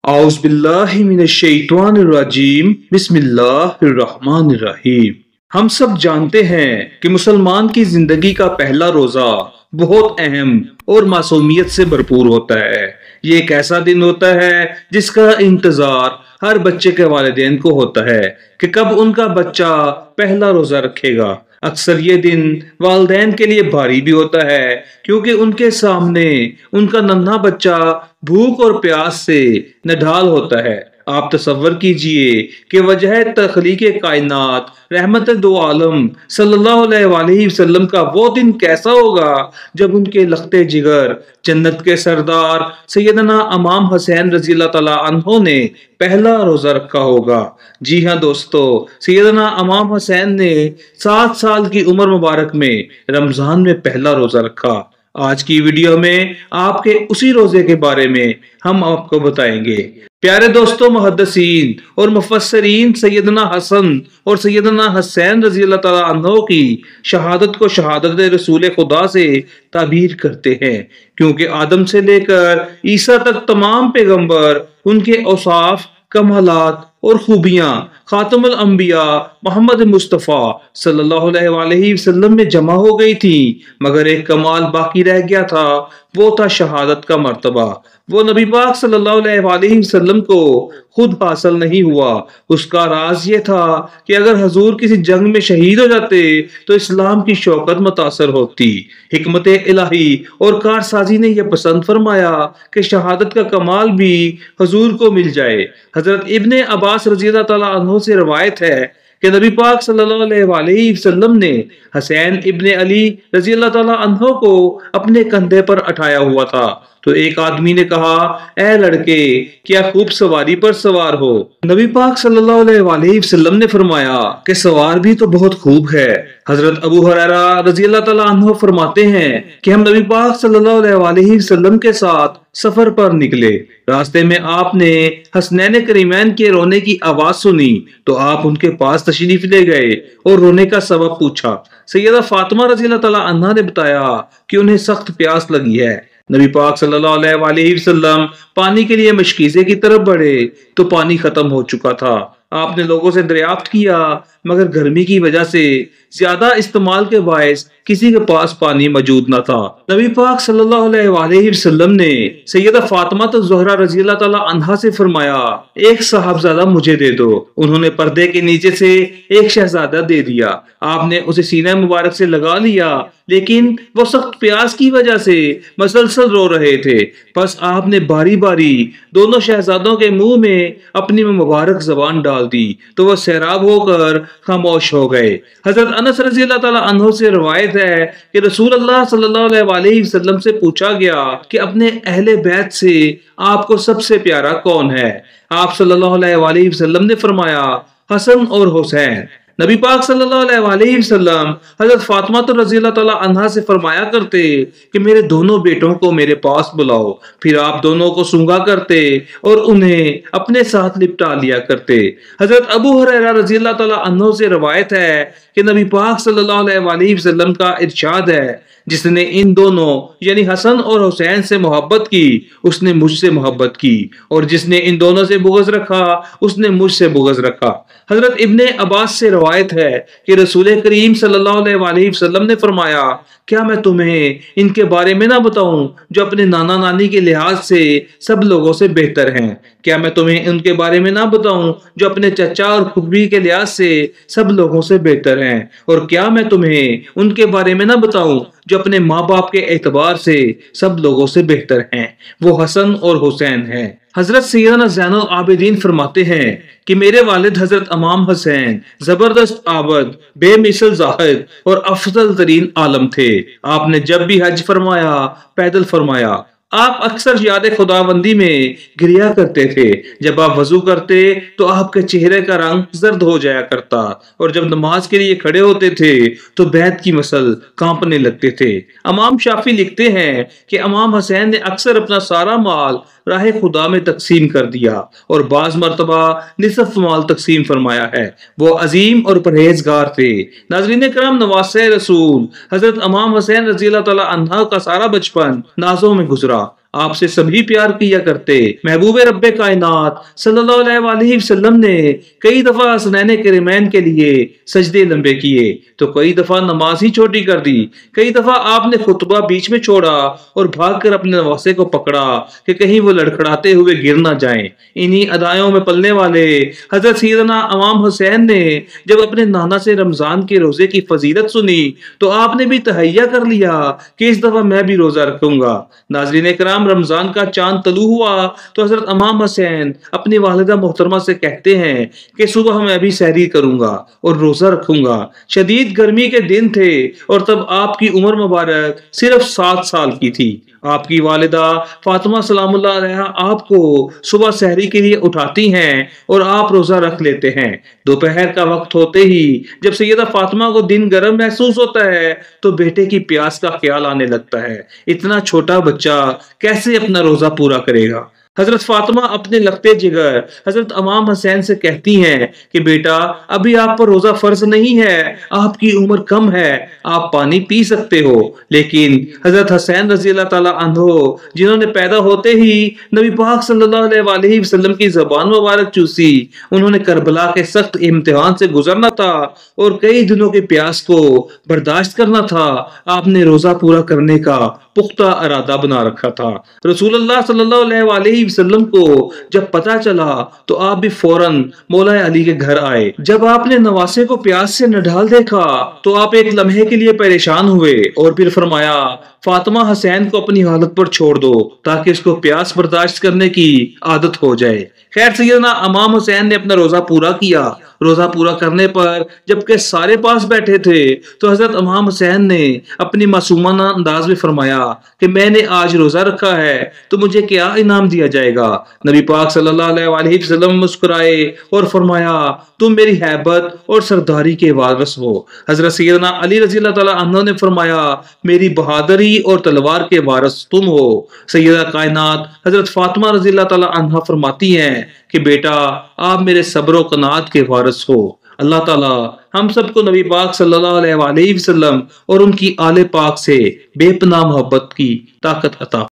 اعوذ باللہ من الشیطان الرجیم بسم اللہ الرحمن الرحیم۔ ہم سب جانتے ہیں کہ مسلمان کی زندگی کا پہلا روزہ بہت اہم اور معصومیت سے بھرپور ہوتا ہے۔ یہ ایک ایسا دن ہوتا ہے جس کا انتظار ہر بچے کے والدین کو ہوتا ہے کہ کب ان کا بچہ پہلا روزہ رکھے گا۔ اکثر یہ دن والدین کے لیے بھاری بھی ہوتا ہے کیونکہ ان کے سامنے ان کا ننھا بچہ بھوک اور پیاس سے نڈھال ہوتا ہے۔ آپ تصور کیجئے کہ وجہ تخلیق کائنات رحمت دو عالم صلی اللہ علیہ وآلہ وسلم کا وہ دن کیسا ہوگا جب ان کے لختے جگر جنت کے سردار سیدنا امام حسین رضی اللہ تعالیٰ عنہ نے پہلا روزہ رکھا ہوگا۔ جی ہاں دوستو، سیدنا امام حسین نے 7 سال کی عمر مبارک میں رمضان میں پہلا روزہ رکھا۔ آج کی ویڈیو میں آپ کے اسی روزے کے بارے میں ہم آپ کو بتائیں گے۔ پیارے دوستو، محدثین اور مفسرین سیدنا حسن اور سیدنا حسین رضی اللہ تعالیٰ عنہ کی شہادت کو شہادت رسول خدا سے تعبیر کرتے ہیں، کیونکہ آدم سے لے کر عیسیٰ تک تمام پیغمبر ان کے اوصاف، کمالات اور خوبیاں خاتم الانبیاء محمد مصطفیٰ صلی اللہ علیہ وآلہ وسلم میں جمع ہو گئی تھی، مگر ایک کمال باقی رہ گیا تھا، وہ تھا شہادت کا مرتبہ۔ وہ نبی پاک صلی اللہ علیہ وآلہ وسلم کو خود حاصل نہیں ہوا۔ اس کا راز یہ تھا کہ اگر حضور کسی جنگ میں شہید ہو جاتے تو اسلام کی شوکت متاثر ہوتی۔ حکمت الہی اور کارسازی نے یہ پسند فرمایا کہ شہادت کا کمال بھی حضور کو مل جائے۔ حضرت ابن عباس رضی اللہ تعالیٰ عنہ سے روایت ہے کہ نبی پاک صلی اللہ علیہ وآلہ وسلم نے حسین ابن علی رضی اللہ تعالیٰ عنہ کو اپنے کندھے پر اٹھایا ہوا تھا تو ایک آدمی نے کہا، اے لڑکے، کیا خوب سواری پر سوار ہو؟ نبی پاک صلی اللہ علیہ وآلہ وسلم نے فرمایا کہ سوار بھی تو بہت خوب ہے۔ حضرت ابو ہریرہ رضی اللہ تعالیٰ عنہ فرماتے ہیں کہ ہم نبی پاک صلی اللہ علیہ وآلہ وسلم کے ساتھ سفر پر نکلے۔ راستے میں آپ نے حسنین کریمین کے رونے کی آواز سنی تو آپ ان کے پاس تشریف لے گئے اور رونے کا سبب پوچھا۔ سیدہ فاطمہ رضی اللہ تعالیٰ عنہ نے بتایا کہ انہیں سخت پیاس لگی ہے۔ نبی پاک صلی اللہ علیہ وآلہ وسلم پانی کے لیے مشکیزے کی طرف بڑھے تو پانی ختم ہو چکا تھا۔ آپ نے لوگوں سے دریافت کیا، مگر گرمی کی وجہ سے زیادہ استعمال کے باعث کسی کے پاس پانی موجود نہ تھا۔ نبی پاک صلی اللہ علیہ وآلہ وسلم نے سیدہ فاطمہ الزہرا رضی اللہ تعالیٰ عنہا سے فرمایا، ایک صاحبزادہ مجھے دے دو۔ انہوں نے پردے کے نیچے سے ایک شہزادہ دے دیا۔ آپ نے اسے سینہ مبارک سے لگا لیا، لیکن وہ سخت پیاس کی وجہ سے مسلسل رو رہے تھے۔ پس آپ نے باری باری دونوں شہزادوں کے منہ میں اپنی مبارک زبان ڈال دی تو وہ سیراب ہو کر خاموش ہو گئے۔ حضرت انس رضی اللہ تعالیٰ عنہ سے روایت ہے کہ رسول اللہ صلی اللہ علیہ وآلہ وسلم سے پوچھا گیا کہ اپنے اہل بیت سے آپ کو سب سے پیارا کون ہے؟ آپ صلی اللہ علیہ وآلہ وسلم نے فرمایا، حسن اور حسین۔ نبی پاک صلی اللہ علیہ وآلہ وسلم حضرت فاطمہ رضی اللہ تعالیٰ عنہا سے فرمایا کرتے کہ میرے دونوں بیٹوں کو میرے پاس بلاؤ، پھر آپ دونوں کو سونگا کرتے اور انہیں اپنے ساتھ لپٹا لیا کرتے۔ حضرت ابو ہریرہ رضی اللہ تعالیٰ عنہ سے روایت ہے کہ نبی پاک صلی اللہ علیہ وآلہ وسلم کا ارشاد ہے، جس نے ان دونوں یعنی حسن اور حسین سے محبت کی اس نے مجھ سے محبت کی، اور جس نے ان دونوں سے بغض رکھا اس نے مجھ سے بغض رکھا۔ حضرت ابن عباس سے روایت ہے کہ رسول کریم صلی اللہ علیہ وآلہ وسلم نے فرمایا، کیا میں تمہیں ان کے بارے میں نہ بتاؤں جو اپنے نانا نانی کے لحاظ سے سب لوگوں سے بہتر ہیں؟ کیا میں تمہیں ان کے بارے میں نہ بتاؤں جو اپنے چچا اور پھپھی کے لحاظ سے سب لوگوں سے بہتر ہیں؟ اور کیا میں تمہیں ان کے بارے میں نہ بتاؤں جو اپنے ماں باپ کے اعتبار سے سب لوگوں سے بہتر ہیں؟ وہ حسن اور حسین ہیں۔ حضرت سیدنا زین العابدین فرماتے ہیں کہ میرے والد حضرت امام حسین زبردست عابد، بے مثل زاہد اور افضل ترین عالم تھے۔ آپ نے جب بھی حج فرمایا پیدل فرمایا۔ آپ اکثر یاد خداوندی میں گریا کرتے تھے۔ جب آپ وضو کرتے تو آپ کے چہرے کا رنگ زرد ہو جایا کرتا، اور جب نماز کے لیے کھڑے ہوتے تھے تو بیت کی مسل کانپنے لگتے تھے۔ امام شافعی لکھتے ہیں کہ امام حسین نے اکثر اپنا سارا مال راہ خدا میں تقسیم کر دیا اور بعض مرتبہ نصف مال تقسیم فرمایا ہے۔ وہ عظیم اور پرہیزگار تھے۔ ناظرین کرام، نواسہ رسول حضرت امام حسین رضی اللہ تعالیٰ عنہ کا سارا بچپن نازوں میں گزرا۔ آپ سے سبھی پیار کیا کرتے۔ محبوب رب کائنات صلی اللہ علیہ وسلم نے کئی دفعہ حسنین کریم کے لیے سجدے لمبے کیے تو کئی دفعہ نماز ہی چھوٹی کر دی۔ کئی دفعہ آپ نے خطبہ بیچ میں چھوڑا اور بھاگ کر اپنے نواسے کو پکڑا کہ کہیں وہ لڑکھڑاتے ہوئے گر نہ جائیں۔ انہی ادائیوں میں پلنے والے حضرت سیدنا امام حسین نے جب اپنے نانا سے رمضان کے روزے کی فضیلت سنی تو آپ نے بھی تہیہ کر لیا کہ اس دفعہ میں بھی روزہ رکھوں گا۔ ناظرین کرام، رمضان کا چاند طلوع ہوا تو حضرت امام حسین اپنی والدہ محترمہ سے کہتے ہیں کہ صبح میں بھی سحری کروں گا اور روزہ رکھوں گا۔ شدید گرمی کے دن تھے اور تب آپ کی عمر مبارک صرف 7 سال کی تھی۔ آپ کی والدہ فاطمہ سلام اللہ علیہا آپ کو صبح سحری کے لیے اٹھاتی ہیں اور آپ روزہ رکھ لیتے ہیں۔ دوپہر کا وقت ہوتے ہی جب سیدہ فاطمہ کو دن گرم محسوس ہوتا ہے تو بیٹے کی پیاس کا خیال آنے لگتا ہے۔ اتنا چھوٹا بچہ کیسے اپنا روزہ پورا کرے گا؟ حضرت فاطمہ اپنے لگتے جگر حضرت امام حسین سے کہتی ہیں کہ بیٹا، ابھی آپ پر روزہ فرض نہیں ہے، آپ کی عمر کم ہے، آپ پانی پی سکتے ہو۔ لیکن حضرت حسین رضی اللہ تعالیٰ عنہ، جنہوں نے پیدا ہوتے ہی نبی پاک صلی اللہ علیہ وسلم کی زبان مبارک چوسی، انہوں نے کربلا کے سخت امتحان سے گزرنا تھا اور کئی دنوں کی پیاس کو برداشت کرنا تھا۔ آپ نے روزہ پورا کرنے کا پختہ ارادہ بنا رکھا تھا۔ رسول اللہ صلی اللہ علیہ وسلم کو جب پتا چلا تو آپ بھی فوراً مولا علی کے گھر آئے۔ جب آپ نے نواسے کو پیاس سے نڈھال دیکھا تو آپ ایک لمحے کے لیے پریشان ہوئے اور پھر فرمایا، فاطمہ حسین کو اپنی حالت پر چھوڑ دو تاکہ اس کو پیاس برداشت کرنے کی عادت ہو جائے۔ خیر، سیدنا امام حسین نے اپنا روزہ پورا کیا۔ روزہ پورا کرنے پر جبکہ سارے پاس بیٹھے تھے تو حضرت امام حسین نے اپنی معصومانہ انداز میں فرمایا کہ میں نے آج روزہ رکھا ہے تو مجھے کیا انعام دیا جائے گا؟ نبی پاک صلی اللہ علیہ وسلم مسکرائے اور فرمایا، تم میری ہیبت اور سرداری کے وارث ہو۔ حضرت سیدنا علی رضی اللہ تعالیٰ عنہ نے فرمایا، میری بہادری اور تلوار کے وارث تم ہو۔ سیدہ کائنات حضرت فاطمہ رضی اللہ تعالیٰ عنہ فرماتی ہیں کہ بیٹا، آپ میرے صبر و قناعت کے وارث ہو۔ اللہ تعالیٰ ہم سب کو نبی پاک صلی اللہ علیہ وسلم اور ان کی آل پاک سے بے پناہ محبت کی طاقت عطا